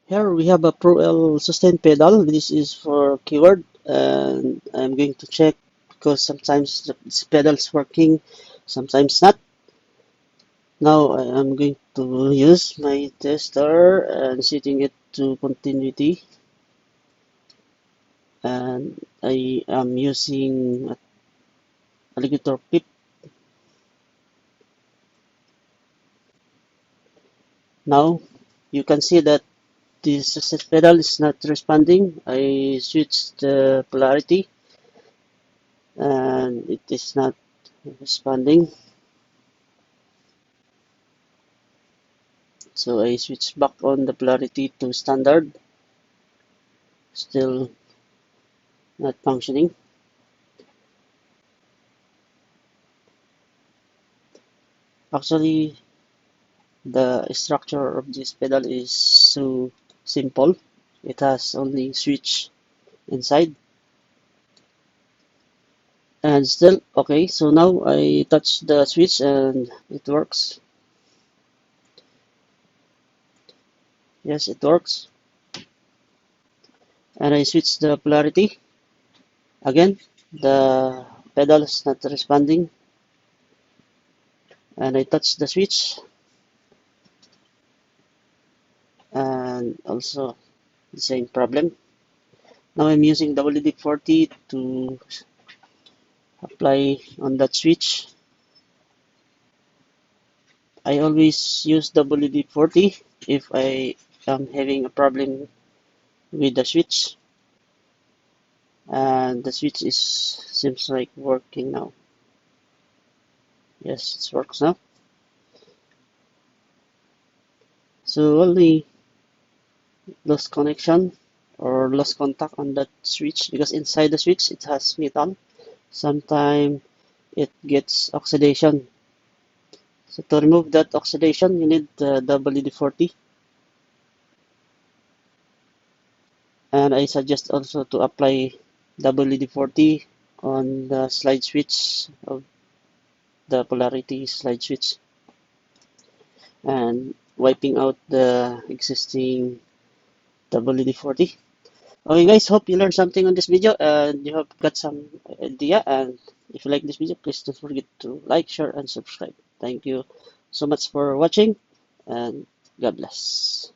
Here we have a Pro L sustain pedal. This is for keyword, and I'm going to check because sometimes this pedal is working, sometimes not. Now I am going to use my tester and setting it to continuity, and I am using alligator pip. Now you can see that this sustain pedal is not responding. I switched the polarity and it is not responding. So I switch back on the polarity to standard, still not functioning. Actually, the structure of this pedal is so simple. It has only switch inside and still okay. So now I touch the switch and it works. Yes, it works. And I switch the polarity again. The pedal is not responding and I touch the switch and also the same problem. Now I'm using WD-40 to apply on that switch. I always use WD-40 if I am having a problem with the switch, and the switch is seems like working now. Yes, it works now. So only lost connection or lost contact on that switch because inside the switch it has metal. Sometimes it gets oxidation. So to remove that oxidation, you need the WD-40, and I suggest also to apply WD-40 on the slide switch of the polarity slide switch and wiping out the existing WD-40. Okay guys, hope you learned something on this video and you have got some idea, and if you like this video, please don't forget to like, share and subscribe. Thank you so much for watching and God bless.